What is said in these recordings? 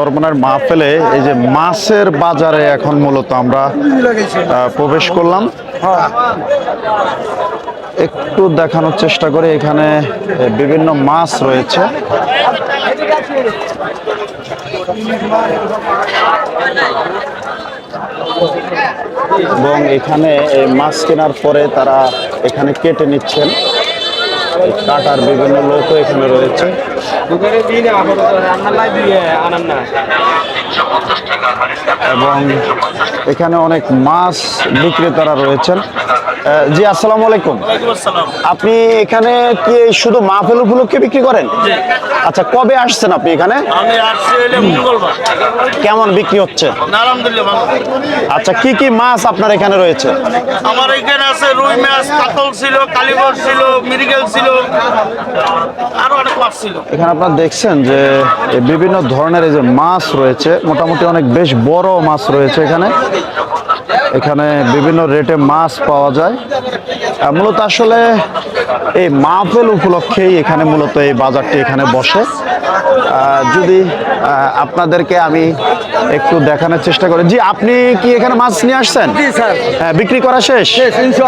চরমনার মাহফিলে এই যে মাছের বাজারে এখন মূলত আমরা প্রবেশ করলাম। একটু দেখানোর চেষ্টা করি, এখানে বিভিন্ন মাছ রয়েছে। এবং এখানে মাছ কেনার পরে তারা এখানে কেটে নিচ্ছেন। কাটার বিভিন্ন লোকও এখানে রয়েছে। এবং এখানে অনেক মাছ বিক্রেতারা রয়েছেন। জি, আসসালামু আলাইকুম। আপনি এখানে কি শুধু মাহফিল উপলক্ষে বিক্রি করেন? আচ্ছা, কবে আসছেন আপনি এখানে? আমি আসছি মঙ্গলবার। কেমন বিক্রি হচ্ছে? আলহামদুলিল্লাহ ভালো। আচ্ছা, কি কি মাছ আপনার এখানে রয়েছে? আমার এখানে আছে রুই মাছ, কাতল ছিল, কালীবর ছিল, মৃগেল ছিল, আরো অনেক মাছ ছিল। এখানে আপনারা দেখছেন যে বিভিন্ন ধরনের এই যে মাছ রয়েছে, মোটামুটি অনেক বেশ বড় মাছ রয়েছে এখানে। এখানে বিভিন্ন রেটে মাছ পাওয়া যায়। মূলত আসলে এই মাহফিল উপলক্ষেই এখানে মূলত এই বাজারটি এখানে বসে। যদি আপনাদেরকে আমি একটু দেখানোর চেষ্টা করি। জি, আপনি কি এখানে মাছ নিয়ে আসছেন? জি স্যার। বিক্রি করা শেষ?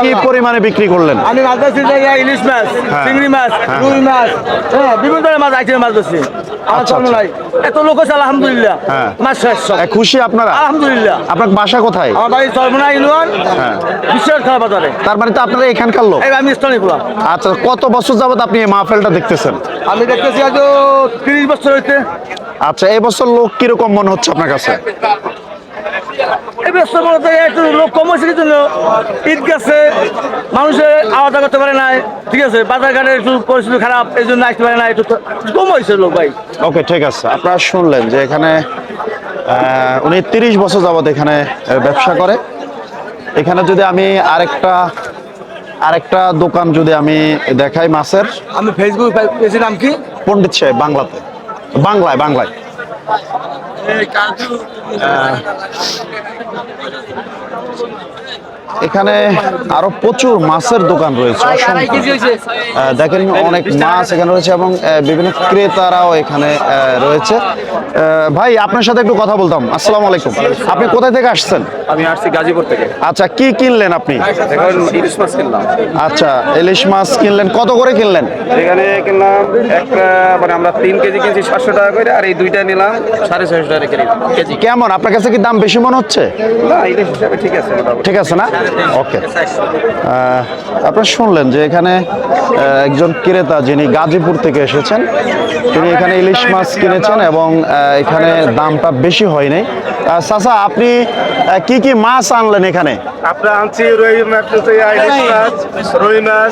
কি পরিমাণে বিক্রি করলেন? আমি মাছ ধরছি, ইলিশ মাছ, চিংড়ি মাছ, রুই মাছ, বিভিন্ন ধরনের মাছ, আইটেমের মাছ ধরছি। আমার আচ্ছা, সামনে নাই এত লোক আছে, আলহামদুলিল্লাহ। মাছ শেষ সব। খুশি আপনারা? আলহামদুলিল্লাহ। আপনার বাসা কোথায়? আমার বাড়ি চরমনা ইউনিয়ন, বিশ্বনাথ খাওয়া বাজারে। তার মানে তো আপনারা এখানকার লোক? আমি স্থানীয় পুরা। আচ্ছা, কত বছর যাবত আপনি এই মাহফিলটা দেখতেছেন? আমি দেখতেছি আজ 30 বছর হইতে। আচ্ছা, এই বছর লোক কিরকম মনে হচ্ছে আপনার কাছে? এই বছর বলতে একটু লোক কম হয়েছে, কিন্তু ঈদ গেছে, মানুষের আওয়া যাওয়া করতে পারে নাই, ঠিক আছে, বাজার ঘাটের একটু পরিস্থিতি খারাপ, এই জন্য আসতে পারে না, একটু কম হয়েছে লোক ভাই। ওকে, ঠিক আছে। আপনারা শুনলেন যে এখানে উনি 30 বছর যাবত এখানে ব্যবসা করে। এখানে যদি আমি আরেকটা দোকান যদি আমি দেখাই মাছের। আমি ফেসবুক পেজের নাম কি? পণ্ডিত সাহেব। বাংলায় এখানে আরো প্রচুর মাছের দোকান রয়েছে। দেখেন অনেক মাছ এখানে রয়েছে এবং বিভিন্ন ক্রেতারাও এখানে রয়েছে। ভাই, আপনার সাথে একটু কথা বলতাম। আসসালামু আলাইকুম। আপনি কোথায় থেকে আসছেন? আমি আসছি গাজীপুর থেকে। আচ্ছা, কি কিনলেন আপনি? এখন ইলিশ মাছ কিনলাম। আচ্ছা, ইলিশ মাছ কিনলেন। কত করে কিনলেন? এখানে কিনলাম একটা, মানে আমরা 3 কেজি কিনছি 700 টাকা করে, আর এই দুইটা নিলাম 650 টাকা কেজি। কেমন আপনার কাছে কি দাম বেশি মনে হচ্ছে? না, ইলিশ হিসাবে ঠিক আছে, ঠিক আছে না? ওকে। আপনারা শুনলেন যে এখানে একজন ক্রেতা যিনি গাজীপুর থেকে এসেছেন, তিনি এখানে ইলিশ মাছ কিনেছেন এবং এখানে দামটা বেশি হয়নি। চাচা, আপনি কি কি মাছ আনলেন এখানে? আমরা আনছি রুই মাছ, ইলিশ মাছ, রুই মাছ,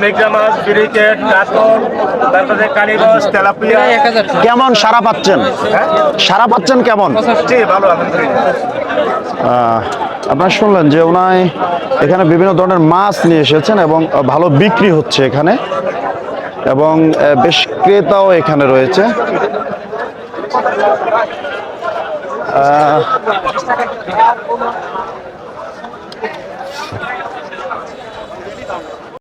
মেঘনা মাছ, ব্রিকেট, কাতল, তারপরে কালীবাস, তেলাপিয়া। কেমন সারা পাচ্ছেন? সারা পাচ্ছেন কেমন? জি, ভালো, আলহামদুলিল্লাহ। আপনারা শুনলেন যে ওনাই এখানে বিভিন্ন ধরনের মাছ নিয়ে এসেছেন এবং ভালো বিক্রি হচ্ছে এখানে, এবং বেশ ক্রেতাও এখানে রয়েছে।